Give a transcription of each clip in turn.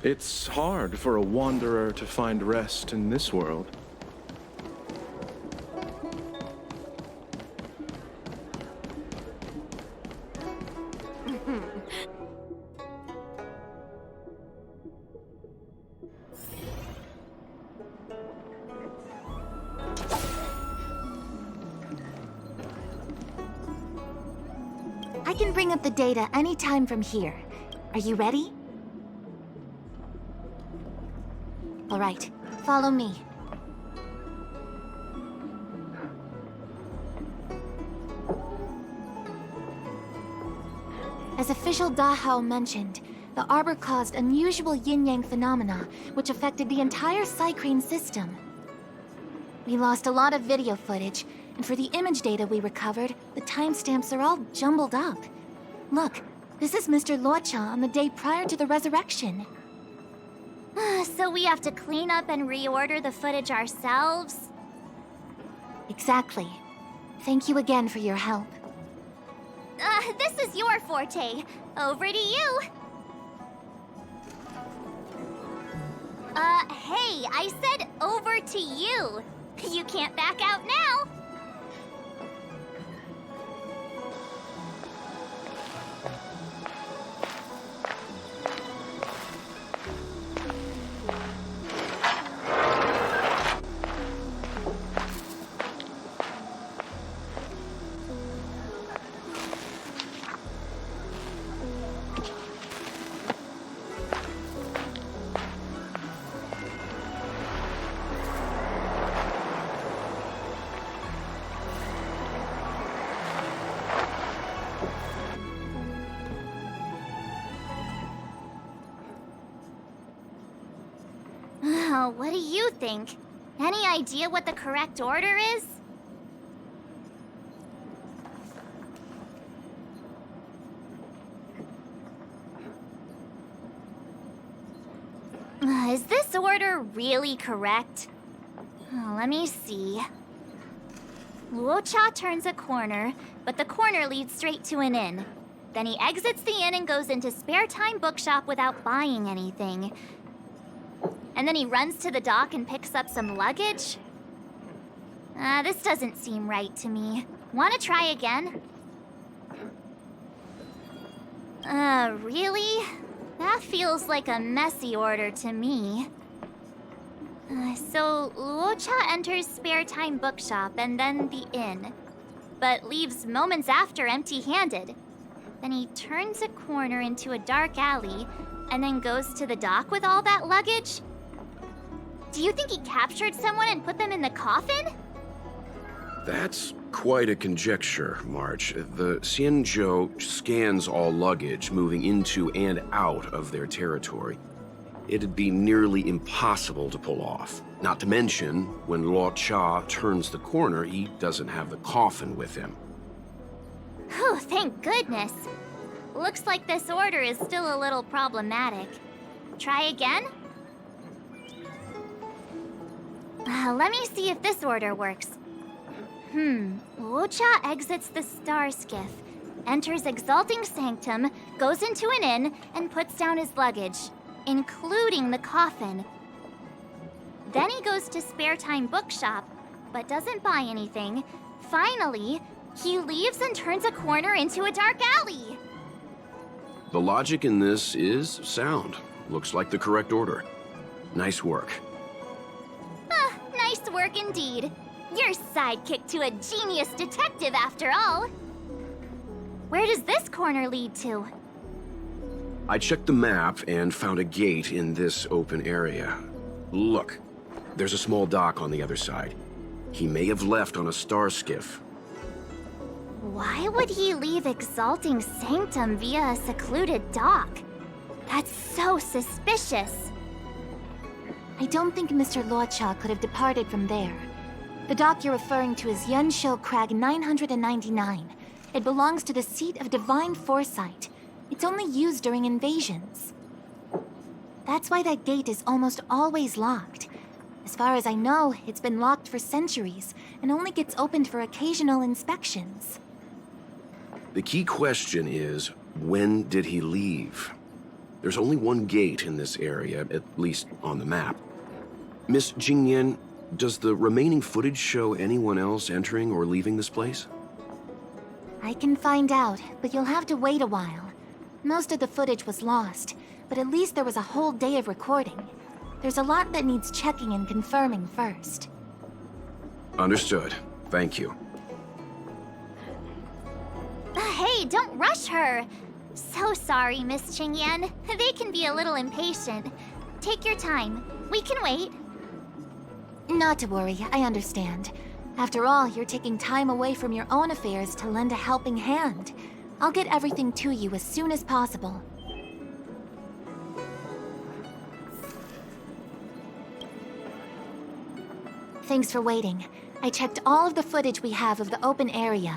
It's hard for a wanderer to find rest in this world. I can bring up the data anytime from here. Are you ready? All right, follow me. As official Dahao mentioned, the arbor caused unusual yin-yang phenomena, which affected the entire Cycrane system. We lost a lot of video footage, and for the image data we recovered, the timestamps are all jumbled up. Look, this is Mr. Luocha on the day prior to the resurrection. So we have to clean up and reorder the footage ourselves? Exactly. Thank you again for your help. This is your forte. Over to you. Hey, I said over to you. You can't back out now. What do you think? Any idea what the correct order is? Is this order really correct? Let me see. Luocha turns a corner, but the corner leads straight to an inn. Then he exits the inn and goes into Spare Time Bookshop without buying anything. And then he runs to the dock and picks up some luggage? This doesn't seem right to me. Wanna try again? Really? That feels like a messy order to me. So Luocha enters Spare Time Bookshop and then the inn, but leaves moments after empty-handed. Then he turns a corner into a dark alley and then goes to the dock with all that luggage? Do you think he captured someone and put them in the coffin? That's quite a conjecture, March. The Xianzhou scans all luggage moving into and out of their territory. It'd be nearly impossible to pull off. Not to mention, when Luocha turns the corner, he doesn't have the coffin with him. Whew, thank goodness. Looks like this order is still a little problematic. Try again? Let me see if this order works. Luocha exits the Star Skiff, enters Exalting Sanctum, goes into an inn, and puts down his luggage, including the coffin. Then he goes to Spare Time Bookshop, but doesn't buy anything. Finally, he leaves and turns a corner into a dark alley. The logic in this is sound. Looks like the correct order. Nice work. Nice work indeed. You're sidekick to a genius detective after all. Where does this corner lead to? I checked the map and found a gate in this open area. Look, there's a small dock on the other side. He may have left on a star skiff. Why would he leave Exalting Sanctum via a secluded dock? That's so suspicious. I don't think Mr. Luocha could have departed from there. The dock you're referring to is Yunshou Crag 999. It belongs to the seat of Divine Foresight. It's only used during invasions. That's why that gate is almost always locked. As far as I know, it's been locked for centuries and only gets opened for occasional inspections. The key question is, when did he leave? There's only one gate in this area, at least on the map. Miss Jingyan, does the remaining footage show anyone else entering or leaving this place? I can find out, but you'll have to wait a while. Most of the footage was lost, but at least there was a whole day of recording. There's a lot that needs checking and confirming first. Understood. Thank you. Hey, don't rush her! So sorry, Miss Qingyan. They can be a little impatient. Take your time. We can wait. Not to worry, I understand. After all, you're taking time away from your own affairs to lend a helping hand. I'll get everything to you as soon as possible. Thanks for waiting. I checked all of the footage we have of the open area.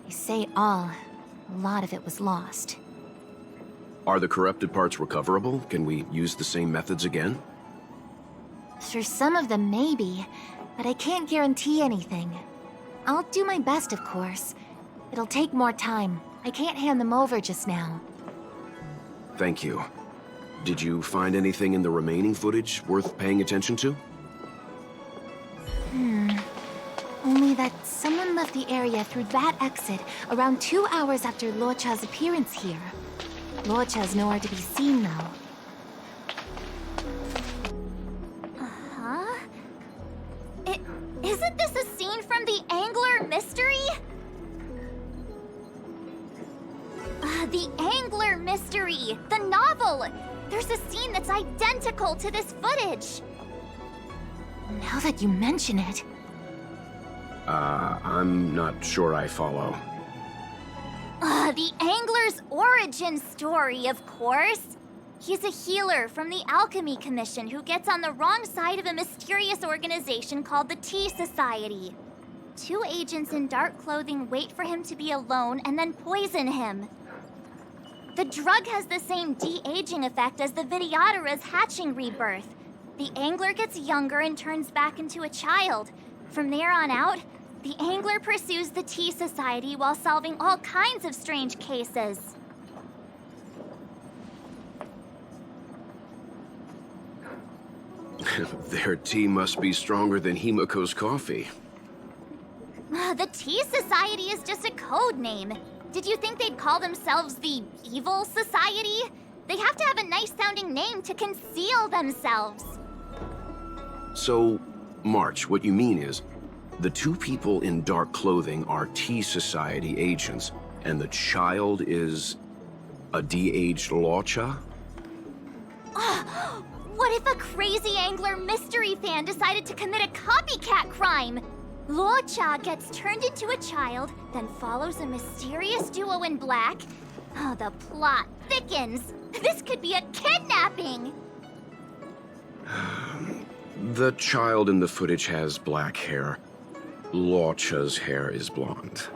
I say all. A lot of it was lost. Are the corrupted parts recoverable? Can we use the same methods again? For some of them, maybe, but I can't guarantee anything. I'll do my best, of course. It'll take more time. I can't hand them over just now. Thank you. Did you find anything in the remaining footage worth paying attention to? Only that someone left the area through that exit around 2 hours after Luocha's appearance here. Luocha's nowhere to be seen, though. Huh? Isn't this a scene from the Angler Mystery? The Angler Mystery! The novel! There's a scene that's identical to this footage! Now that you mention it... I'm not sure I follow. The Angler's origin story, of course! He's a healer from the Alchemy Commission who gets on the wrong side of a mysterious organization called the Tea Society. 2 agents in dark clothing wait for him to be alone and then poison him. The drug has the same de-aging effect as the Vidyadhara's hatching rebirth. The Angler gets younger and turns back into a child. From there on out, the Angler pursues the Tea Society while solving all kinds of strange cases. Their tea must be stronger than Himiko's coffee. The Tea Society is just a code name. Did you think they'd call themselves the Evil Society? They have to have a nice-sounding name to conceal themselves. So, March, what you mean is, the 2 people in dark clothing are Tea Society agents, and the child is a de-aged Luocha? What if a crazy Angler mystery fan decided to commit a copycat crime? Luocha gets turned into a child, then follows a mysterious duo in black. Oh, the plot thickens. This could be a kidnapping! The child in the footage has black hair. Luocha's hair is blonde.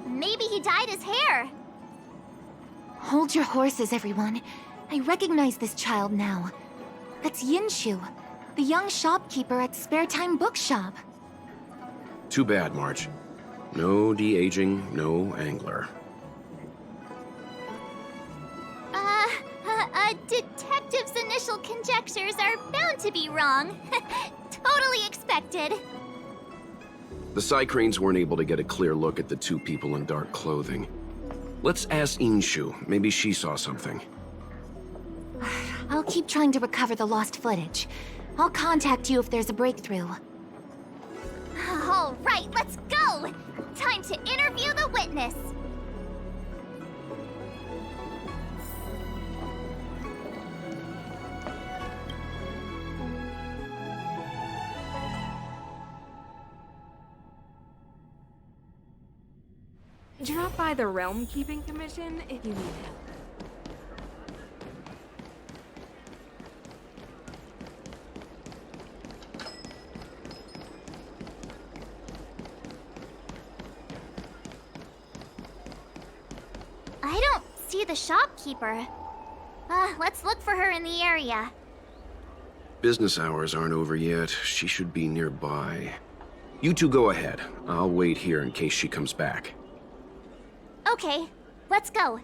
Maybe he dyed his hair. Hold your horses, everyone. I recognize this child now. That's Yinshu, the young shopkeeper at Spare Time Bookshop. Too bad, March. No de-aging, no Angler. A detective's initial conjectures are bound to be wrong. Totally expected. The Psycranes weren't able to get a clear look at the 2 people in dark clothing. Let's ask Inshu. Maybe she saw something. I'll keep trying to recover the lost footage. I'll contact you if there's a breakthrough. All right, let's go! Time to interview the witness. Drop by the Realm Keeping Commission if you need help. I don't see the shopkeeper. Let's look for her in the area. Business hours aren't over yet. She should be nearby. You two go ahead. I'll wait here in case she comes back. Okay, let's go.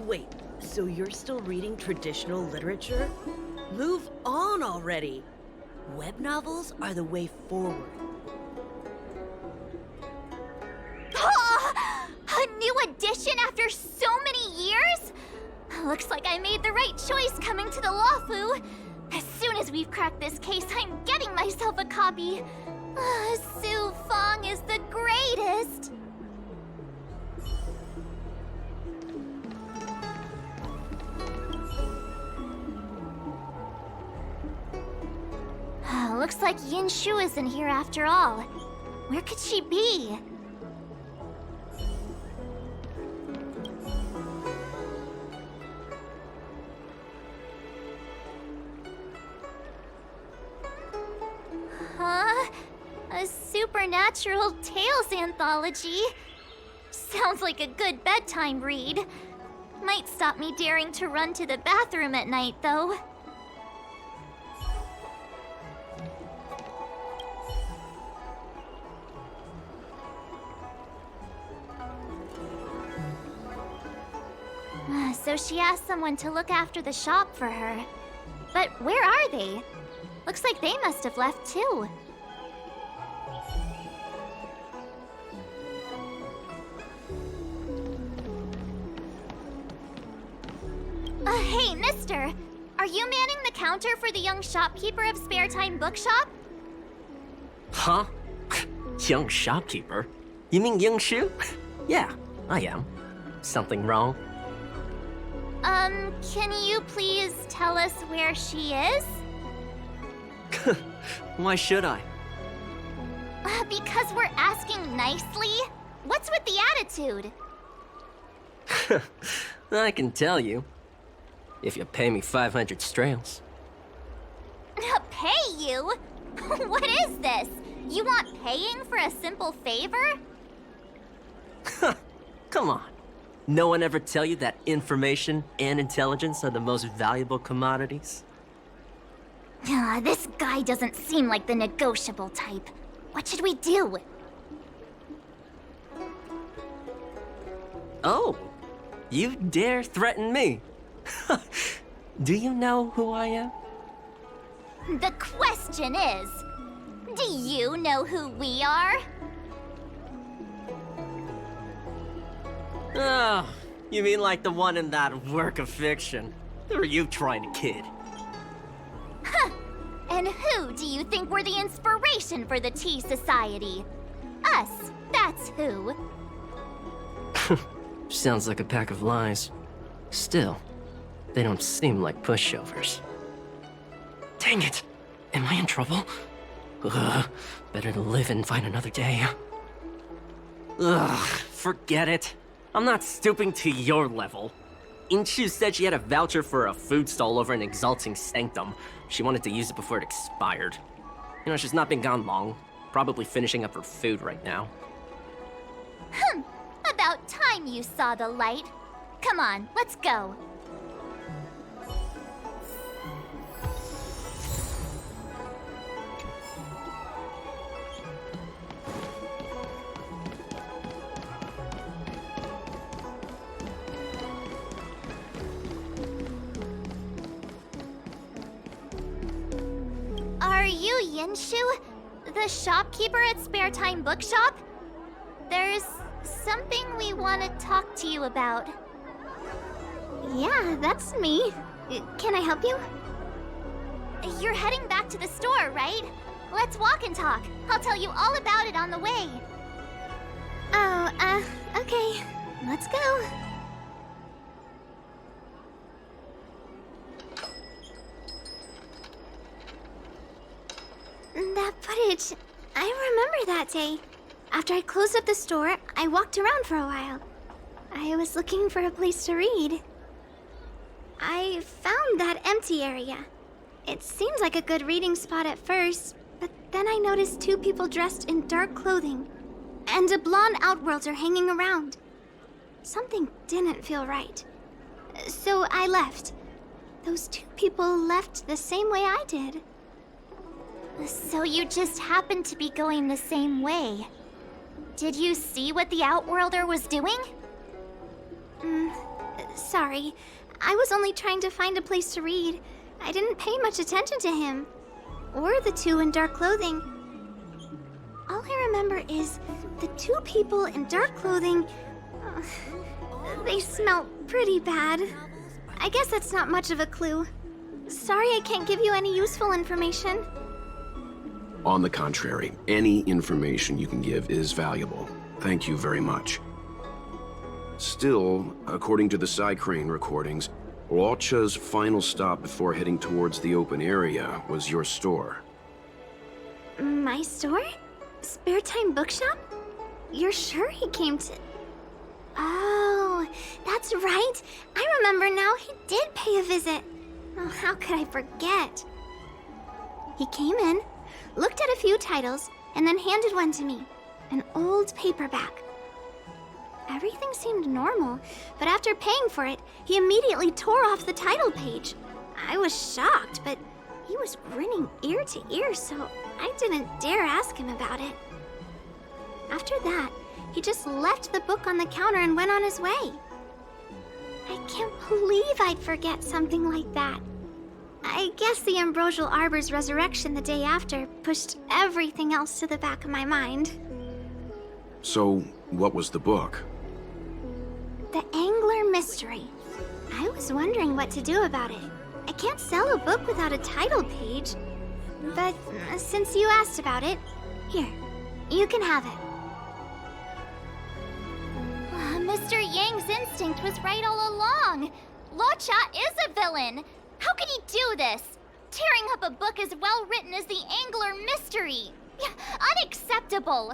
Wait, so you're still reading traditional literature? Move on already! Web novels are the way forward. A new edition after so many years? Looks like I made the right choice coming to the Lawfu. As soon as we've cracked this case, I'm getting myself a copy. Su Fong is the greatest. Looks like Yin Shu isn't here after all. Where could she be? Huh? A supernatural tales anthology? Sounds like a good bedtime read. Might stop me daring to run to the bathroom at night, though. So she asked someone to look after the shop for her. But where are they? Looks like they must have left too. Hey, mister! Are you manning the counter for the young shopkeeper of Spare Time Bookshop? Huh? Young shopkeeper? You mean Young Shu? Yeah, I am. Something wrong? Can you please tell us where she is? Why should I? Because we're asking nicely? What's with the attitude? I can tell you. If you pay me 500 strails. Pay you? What is this? You want paying for a simple favor? Come on. No one ever tell you that information and intelligence are the most valuable commodities? This guy doesn't seem like the negotiable type. What should we do? Oh, you dare threaten me? Do you know who I am? The question is, do you know who we are? Oh, you mean like the one in that work of fiction? Who are you trying to kid? And who do you think were the inspiration for the Tea Society? Us, that's who. Sounds like a pack of lies. Still, they don't seem like pushovers. Dang it! Am I in trouble? Ugh, better to live and find another day. Ugh, forget it. I'm not stooping to your level. Inchu said she had a voucher for a food stall over in Exalting Sanctum. She wanted to use it before it expired. You know, she's not been gone long. Probably finishing up her food right now. About time you saw the light. Come on, let's go. Are you Yinshu? The shopkeeper at Spare Time Bookshop? There's something we want to talk to you about. Yeah, that's me. Can I help you? You're heading back to the store, right? Let's walk and talk. I'll tell you all about it on the way. Oh, okay. Let's go. That footage, I remember that day. After I closed up the store, I walked around for a while. I was looking for a place to read. I found that empty area. It seemed like a good reading spot at first, but then I noticed two people dressed in dark clothing, and a blonde outworlder hanging around. Something didn't feel right. So I left. Those two people left the same way I did. So you just happened to be going the same way. Did you see what the Outworlder was doing? Sorry. I was only trying to find a place to read. I didn't pay much attention to him. Or the two in dark clothing. All I remember is the two people in dark clothing. They smell pretty bad. I guess that's not much of a clue. Sorry I can't give you any useful information. On the contrary, any information you can give is valuable. Thank you very much. Still, according to the Psycrane recordings, Luocha's final stop before heading towards the open area was your store. My store? Spare Time Bookshop? You're sure he came to... Oh, that's right. I remember now, he did pay a visit. Oh, how could I forget? He came in, looked at a few titles, and then handed one to me. An old paperback. Everything seemed normal, but after paying for it, he immediately tore off the title page. I was shocked, but he was grinning ear to ear, so I didn't dare ask him about it. After that, he just left the book on the counter and went on his way. I can't believe I'd forget something like that. I guess the Ambrosial Arbor's resurrection the day after pushed everything else to the back of my mind. So, what was the book? The Angler Mystery. I was wondering what to do about it. I can't sell a book without a title page. But since you asked about it, here, you can have it. Mr. Yang's instinct was right all along. Luocha is a villain. How could he do this? Tearing up a book as well written as the Angler Mystery. Unacceptable.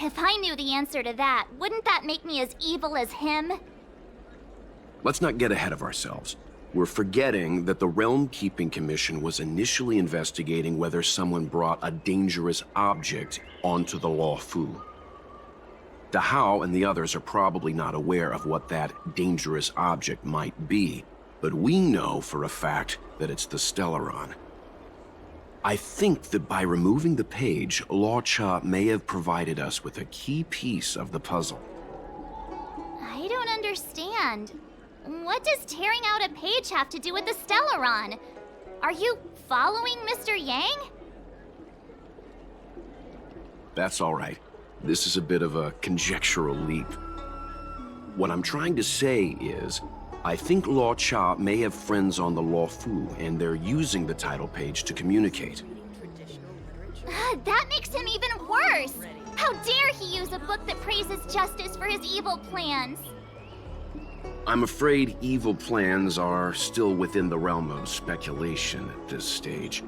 If I knew the answer to that, wouldn't that make me as evil as him? Let's not get ahead of ourselves. We're forgetting that the Realm Keeping Commission was initially investigating whether someone brought a dangerous object onto the Luofu. Dahao and the others are probably not aware of what that dangerous object might be, but we know for a fact that it's the Stellaron. I think that by removing the page, Luocha may have provided us with a key piece of the puzzle. I don't understand. What does tearing out a page have to do with the Stellaron? Are you following Mr. Yang? That's all right. This is a bit of a conjectural leap. What I'm trying to say is, I think Luocha may have friends on the Luofu, and they're using the title page to communicate. That makes him even worse! How dare he use a book that praises justice for his evil plans? I'm afraid evil plans are still within the realm of speculation at this stage.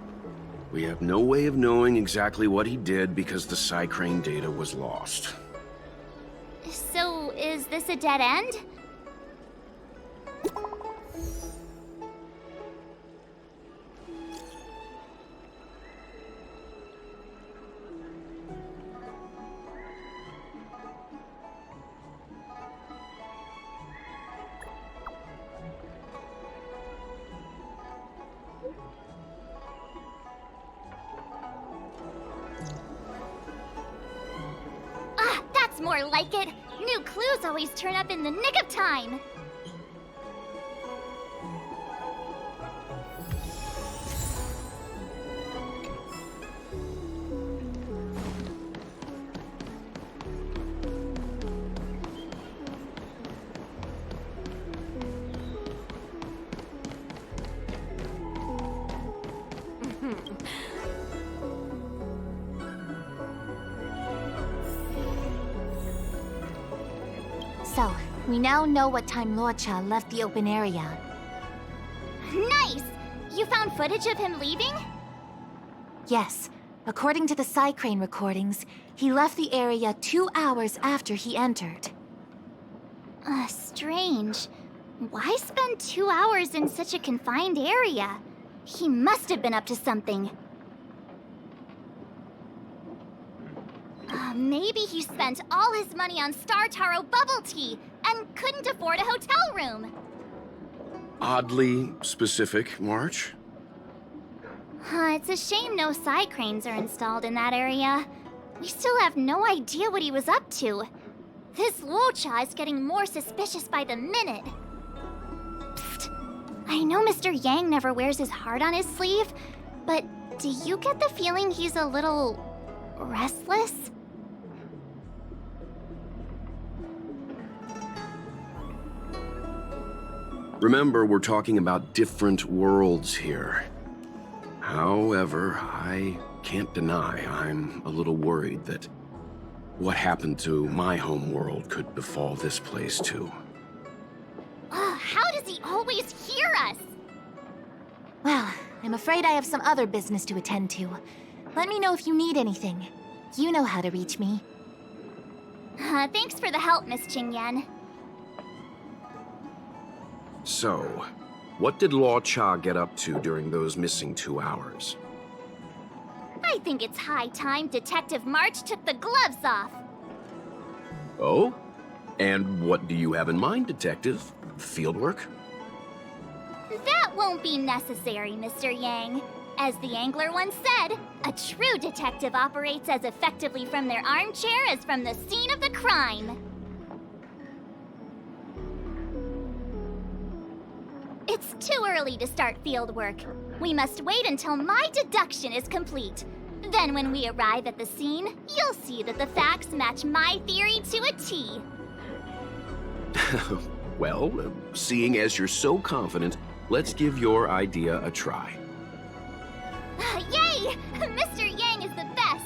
We have no way of knowing exactly what he did because the Psycrane data was lost. So, is this a dead end? That's more like it. New clues always turn up in the nick of time. So, we now know what time Luocha left the open area. Nice! You found footage of him leaving? Yes, according to the Psycrane recordings, he left the area 2 hours after he entered. Strange. Why spend 2 hours in such a confined area? He must have been up to something. Maybe he spent all his money on Star Taro bubble tea. and couldn't afford a hotel room. Oddly specific, March. It's a shame no side cranes are installed in that area. We still have no idea what he was up to. This Luocha is getting more suspicious by the minute. Psst. I know Mr. Yang never wears his heart on his sleeve, but do you get the feeling he's a little restless? Remember, we're talking about different worlds here. However, I can't deny I'm a little worried that what happened to my home world could befall this place too. How does he always hear us? Well, I'm afraid I have some other business to attend to. Let me know if you need anything. You know how to reach me. Thanks for the help, Miss Qingyan. So, what did Luocha get up to during those missing 2 hours? I think it's high time Detective March took the gloves off. Oh? And what do you have in mind, Detective? Fieldwork? That won't be necessary, Mr. Yang. As the angler once said, a true detective operates as effectively from their armchair as from the scene of the crime. It's too early to start field work. We must wait until my deduction is complete. Then when we arrive at the scene, you'll see that the facts match my theory to a T. Well, seeing as you're so confident, let's give your idea a try. Yay! Mr. Yang is the best!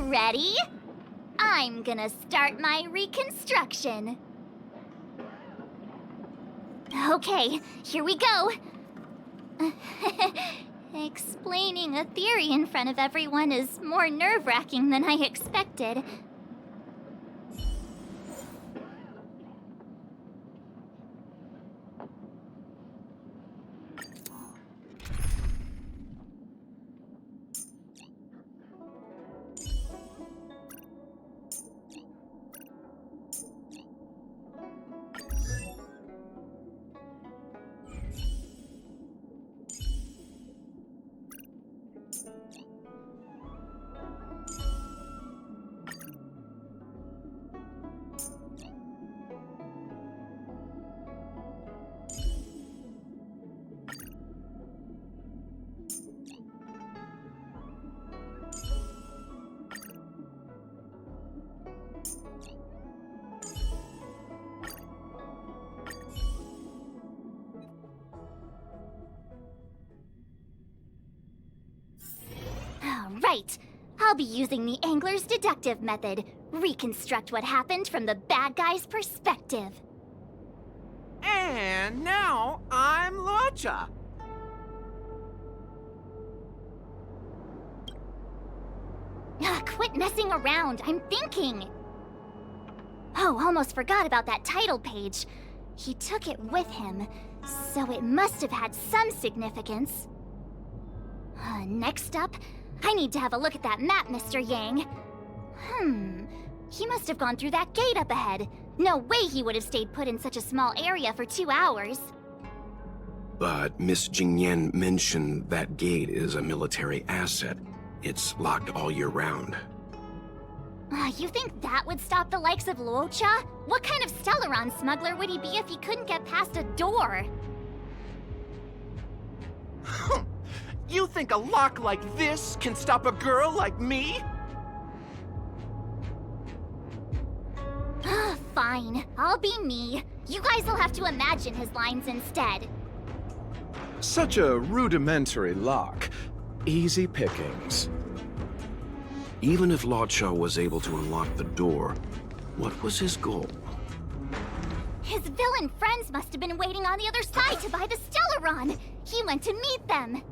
Ready? I'm gonna start my reconstruction. Okay, here we go. Explaining a theory in front of everyone is more nerve-wracking than I expected. Right. I'll be using the angler's deductive method. Reconstruct what happened from the bad guy's perspective. And now I'm Luocha. Quit messing around. I'm thinking. Oh, almost forgot about that title page. He took it with him, so it must have had some significance. Next up, I need to have a look at that map, Mr. Yang. He must have gone through that gate up ahead. No way he would have stayed put in such a small area for 2 hours. But Miss Jingyan mentioned that gate is a military asset. It's locked all year round. You think that would stop the likes of Luocha? What kind of Stellaron smuggler would he be if he couldn't get past a door? You think a lock like this can stop a girl like me? Fine, I'll be me. You guys will have to imagine his lines instead. Such a rudimentary lock. Easy pickings. Even if Luocha was able to unlock the door, what was his goal? His villain friends must have been waiting on the other side to buy the Stellaron. He went to meet them.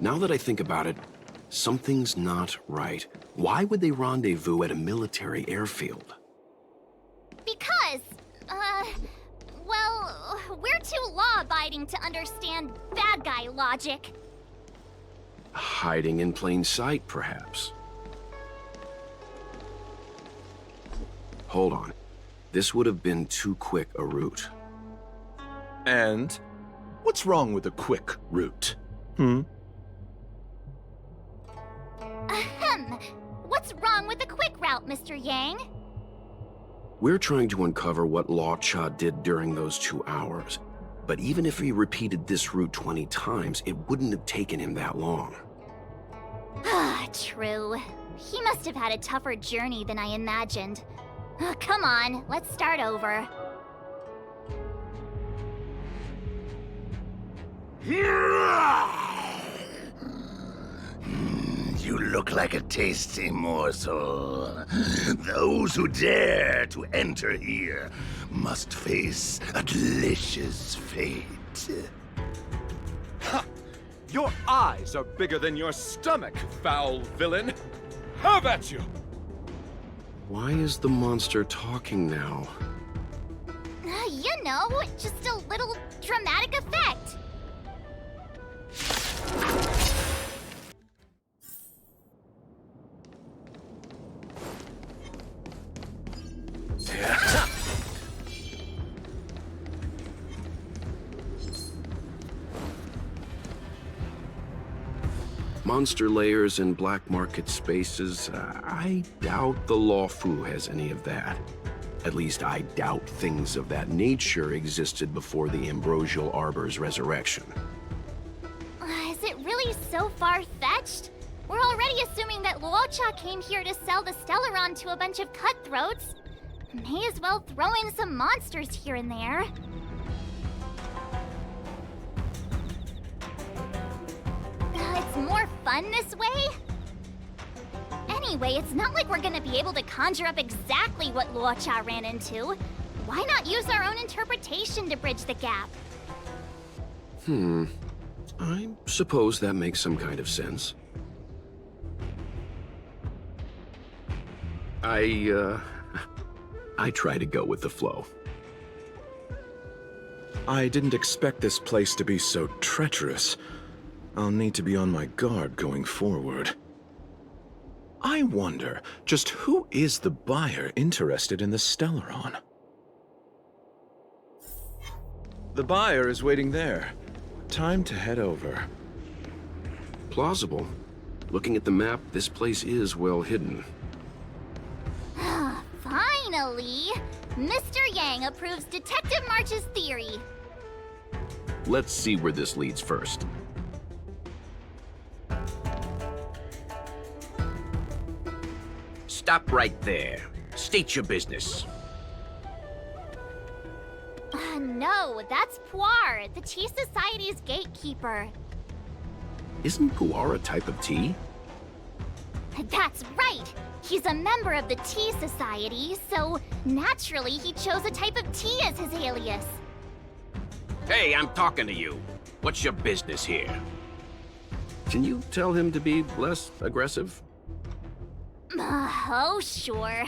Now that I think about it, something's not right. Why would they rendezvous at a military airfield? Because, well, we're too law-abiding to understand bad guy logic. Hiding in plain sight, perhaps. Hold on. This would have been too quick a route. And what's wrong with a quick route? Ahem. What's wrong with the quick route, Mr. Yang? We're trying to uncover what Luocha did during those 2 hours. But even if he repeated this route 20 times, it wouldn't have taken him that long. Ah, true. He must have had a tougher journey than I imagined. Come on, let's start over. You look like a tasty morsel. Those who dare to enter here must face a delicious fate. Ha! Your eyes are bigger than your stomach, foul villain! Have at you! Why is the monster talking now? You know, just a little dramatic effect. Monster layers and black market spaces, I doubt the Lawfu has any of that. At least I doubt things of that nature existed before the Ambrosial Arbor's resurrection. Is it really so far-fetched? We're already assuming that Luocha came here to sell the Stellaron to a bunch of cutthroats. May as well throw in some monsters here and there. It's more fun this way? Anyway, it's not like we're gonna be able to conjure up exactly what Luocha ran into. Why not use our own interpretation to bridge the gap? I suppose that makes some kind of sense. I try to go with the flow. I didn't expect this place to be so treacherous. I'll need to be on my guard going forward. I wonder, just who is the buyer interested in the Stellaron? The buyer is waiting there. Time to head over. Plausible. Looking at the map, this place is well hidden. Finally! Mr. Yang approves Detective March's theory. Let's see where this leads first. Stop right there. State your business. No, that's Puar, the Tea Society's gatekeeper. Isn't pu'ar a type of tea? That's right! He's a member of the Tea Society, so naturally he chose a type of tea as his alias. Hey, I'm talking to you. What's your business here? Can you tell him to be less aggressive? Oh, sure.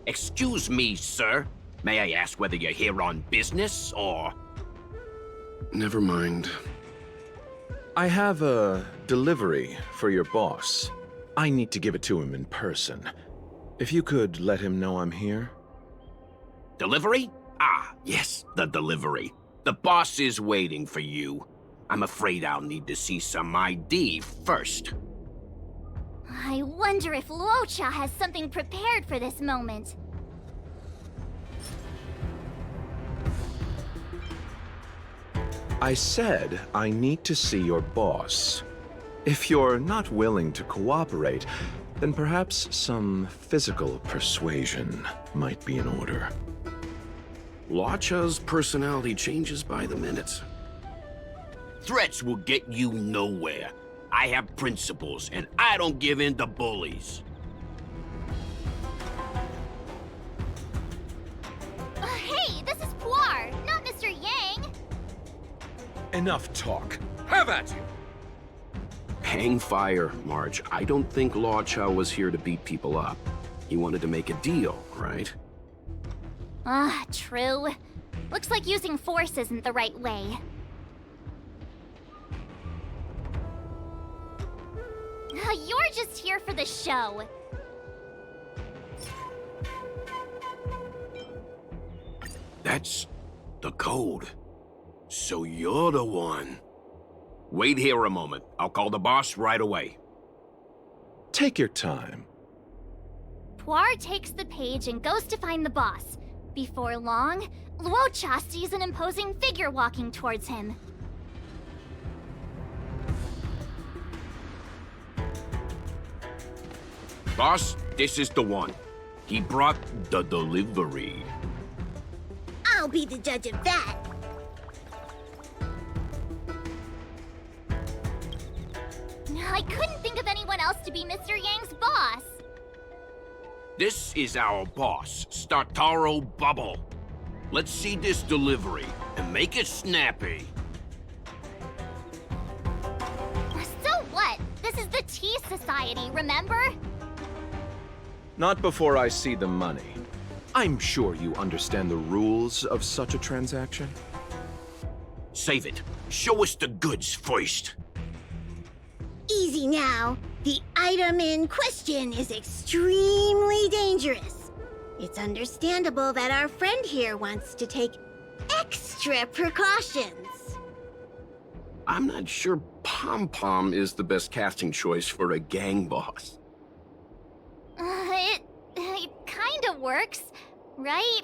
Excuse me, sir. May I ask whether you're here on business, or... Never mind. I have a delivery for your boss. I need to give it to him in person. If you could let him know I'm here. Delivery? Ah, yes, the delivery. The boss is waiting for you. I'm afraid I'll need to see some ID first. I wonder if Luocha has something prepared for this moment. I said I need to see your boss. If you're not willing to cooperate, then perhaps some physical persuasion might be in order. Luocha's personality changes by the minute. Threats will get you nowhere. I have principles, and I don't give in to bullies. Hey, this is Puar, not Mr. Yang. Enough talk. Have at you! Hang fire, Marge. I don't think Luocha was here to beat people up. He wanted to make a deal, right? Ah, true. Looks like using force isn't the right way. You're just here for the show. That's the code. So you're the one. Wait here a moment. I'll call the boss right away. Take your time. Puar takes the page and goes to find the boss. Before long, Luocha sees an imposing figure walking towards him. Boss, this is the one. He brought the delivery. I'll be the judge of that. I couldn't think of anyone else to be Mr. Yang's boss. This is our boss, Startaro Bubble. Let's see this delivery and make it snappy. So what? This is the Tea Society, remember? Not before I see the money. I'm sure you understand the rules of such a transaction. Save it. Show us the goods first. Easy now. The item in question is extremely dangerous. It's understandable that our friend here wants to take extra precautions. I'm not sure Pom Pom is the best casting choice for a gang boss. It kinda works, right?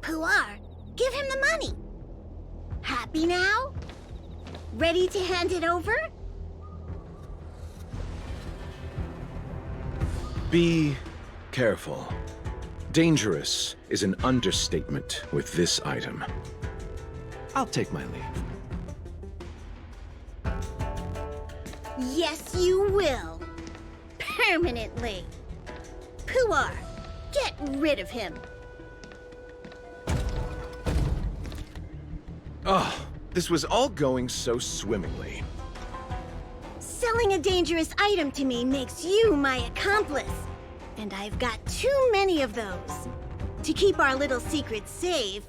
Puar, give him the money. Happy now? Ready to hand it over? Be careful. Dangerous is an understatement with this item. I'll take my leave. Yes, you will. Permanently. Puar, get rid of him. Oh, this was all going so swimmingly. Selling a dangerous item to me makes you my accomplice. And I've got too many of those. To keep our little secret safe,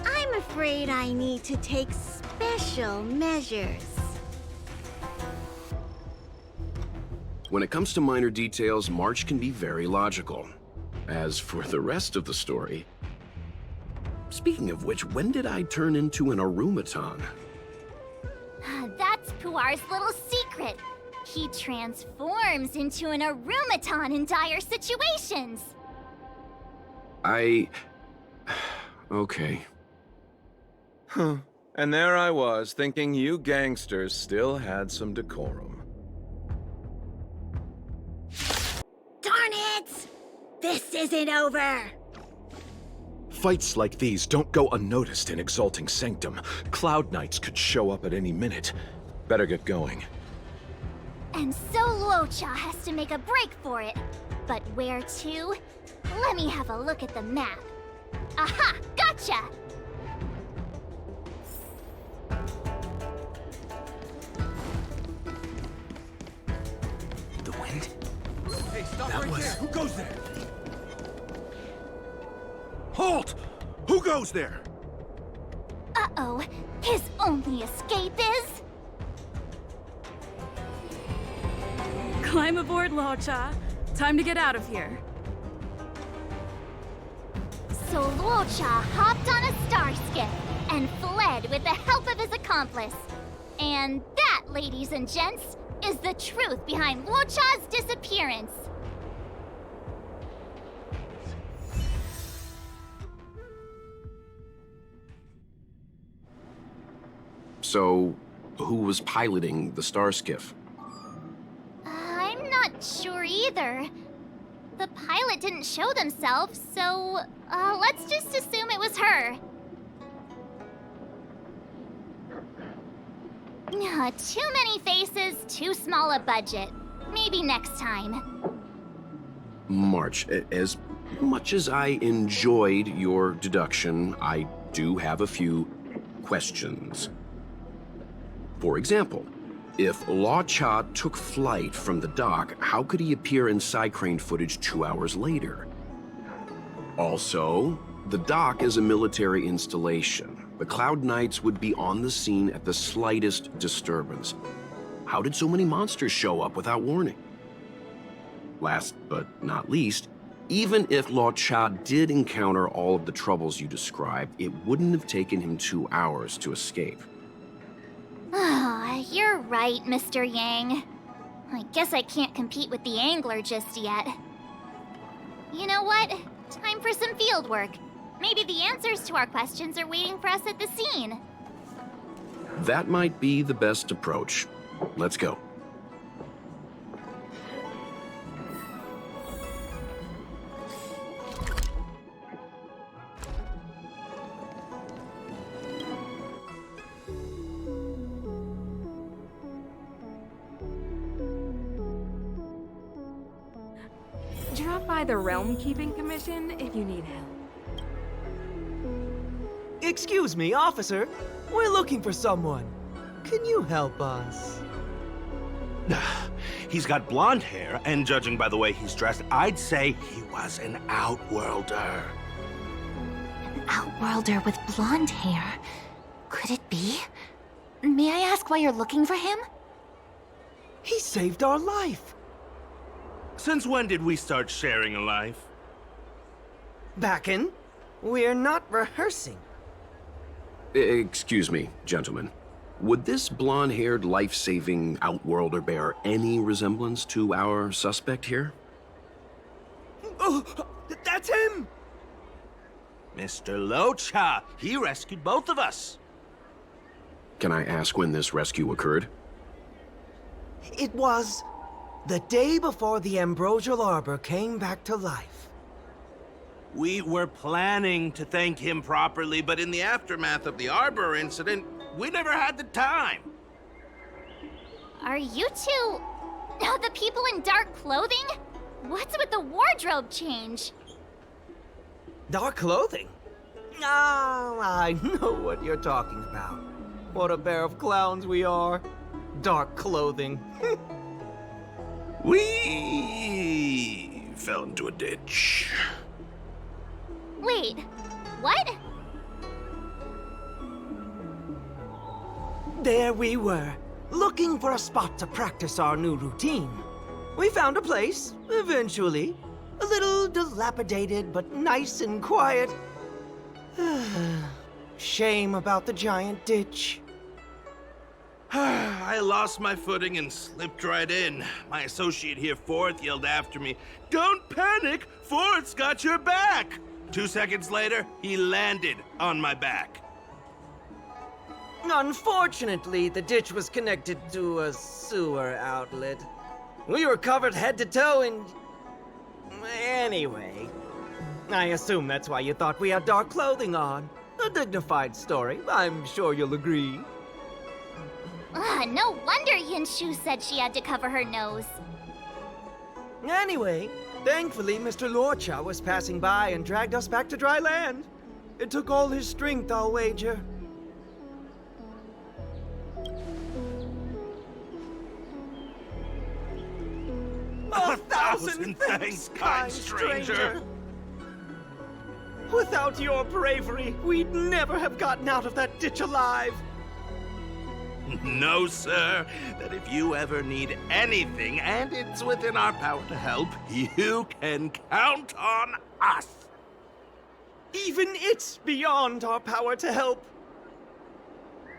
I'm afraid I need to take special measures. When it comes to minor details, March can be very logical. As for the rest of the story... Speaking of which, when did I turn into an Arumaton? That's Puar's little secret. He transforms into an Arumaton in dire situations. Okay. Huh. And there I was, thinking you gangsters still had some decorum. Darn it! This isn't over! Fights like these don't go unnoticed in Exalting Sanctum. Cloud Knights could show up at any minute. Better get going. And so Luocha has to make a break for it. But where to? Let me have a look at the map. Aha! Gotcha! The wind? Hey, stop That right was- there! Who goes there? Halt! Who goes there? Uh-oh. His only escape is... Climb aboard, Luocha. Time to get out of here. So Luocha hopped on a star skiff and fled with the help of his accomplice. And that, ladies and gents, is the truth behind Luocha's disappearance. So, who was piloting the star skiff? I'm not sure either. The pilot didn't show themselves, so let's just assume it was her. Too many faces, too small a budget. Maybe next time. March, as much as I enjoyed your deduction, I do have a few questions. For example, If Luocha took flight from the dock, how could he appear in side crane footage 2 hours later? Also, the dock is a military installation. The Cloud Knights would be on the scene at the slightest disturbance. How did so many monsters show up without warning? Last but not least, even if Luocha did encounter all of the troubles you described, it wouldn't have taken him 2 hours to escape. You're right, Mr. Yang. I guess I can't compete with the angler just yet. You know what? Time for some field work. Maybe the answers to our questions are waiting for us at the scene. That might be the best approach. Let's go. Drop by the Realm Keeping Commission if you need help. Excuse me, officer. We're looking for someone. Can you help us? He's got blonde hair, and judging by the way he's dressed, I'd say he was an outworlder. An outworlder with blonde hair. Could it be? May I ask why you're looking for him? He saved our life. Since when did we start sharing a life? Backen, we're not rehearsing. Excuse me, gentlemen. Would this blonde-haired, life-saving outworlder bear any resemblance to our suspect here? Oh, that's him! Mr. Luocha, he rescued both of us. Can I ask when this rescue occurred? It was the day before the Ambrosial Arbor came back to life. We were planning to thank him properly, but in the aftermath of the Arbor incident, we never had the time. Are you two... the people in dark clothing? What's with the wardrobe change? Dark clothing? Ah, I know what you're talking about. What a pair of clowns we are. Dark clothing. We fell into a ditch. Wait, what? There we were, looking for a spot to practice our new routine. We found a place, eventually. A little dilapidated, but nice and quiet. Shame about the giant ditch. I lost my footing and slipped right in. My associate here, Fourth, yelled after me, "Don't panic! Fourth's got your back!" 2 seconds later, he landed on my back. Unfortunately, the ditch was connected to a sewer outlet. We were covered head to toe in... Anyway, I assume that's why you thought we had dark clothing on. A dignified story, I'm sure you'll agree. No wonder Yinshu said she had to cover her nose. Anyway, thankfully Mr. Luocha was passing by and dragged us back to dry land. It took all his strength, I'll wager. A thousand thanks, kind stranger. Without your bravery, we'd never have gotten out of that ditch alive. No, sir. That if you ever need anything, and it's within our power to help, you can count on us. Even it's beyond our power to help.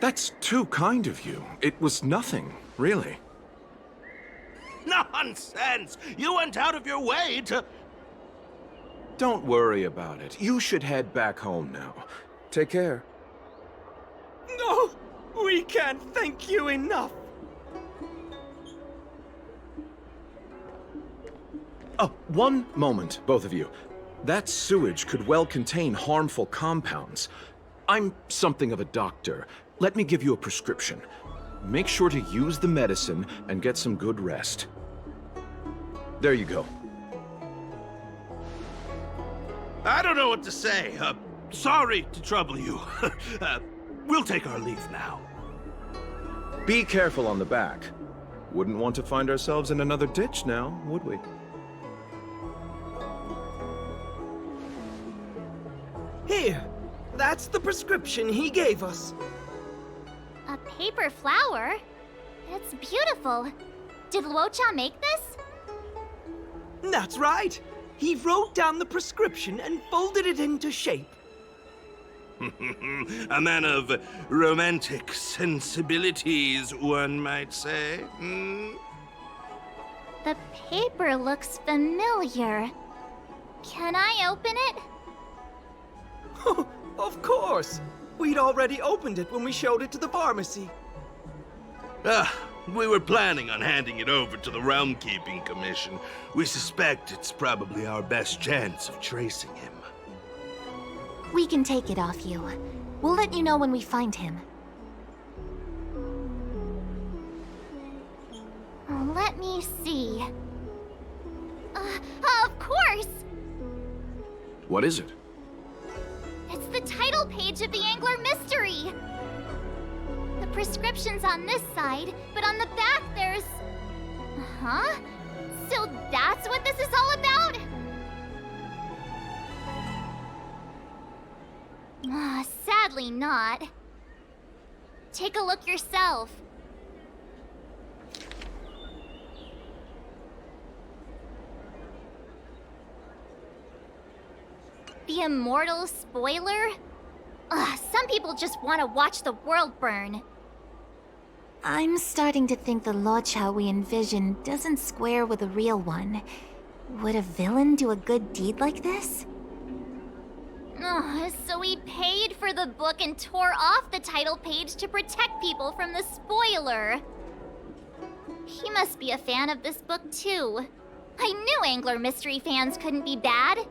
That's too kind of you. It was nothing, really. Nonsense! You went out of your way to... Don't worry about it. You should head back home now. Take care. No! We can't thank you enough! Oh, one moment, both of you. That sewage could well contain harmful compounds. I'm something of a doctor. Let me give you a prescription. Make sure to use the medicine and get some good rest. There you go. I don't know what to say. Sorry to trouble you. We'll take our leave now. Be careful on the back. Wouldn't want to find ourselves in another ditch now, would we? Here, that's the prescription he gave us. A paper flower? It's beautiful. Did Luocha make this? That's right. He wrote down the prescription and folded it into shape. A man of romantic sensibilities, one might say. The paper looks familiar. Can I open it? Of course! We'd already opened it when we showed it to the pharmacy. We were planning on handing it over to the Realm Keeping Commission. We suspect it's probably our best chance of tracing him. We can take it off you. We'll let you know when we find him. Let me see. Of course! What is it? It's the title page of the Angler Mystery! The prescription's on this side, but on the back there's... Huh? So that's what this is all about? Sadly not. Take a look yourself. The immortal spoiler? Some people just want to watch the world burn. I'm starting to think the Luocha we envision doesn't square with a real one. Would a villain do a good deed like this? So he paid for the book and tore off the title page to protect people from the spoiler. He must be a fan of this book too. I knew Angler Mystery fans couldn't be bad.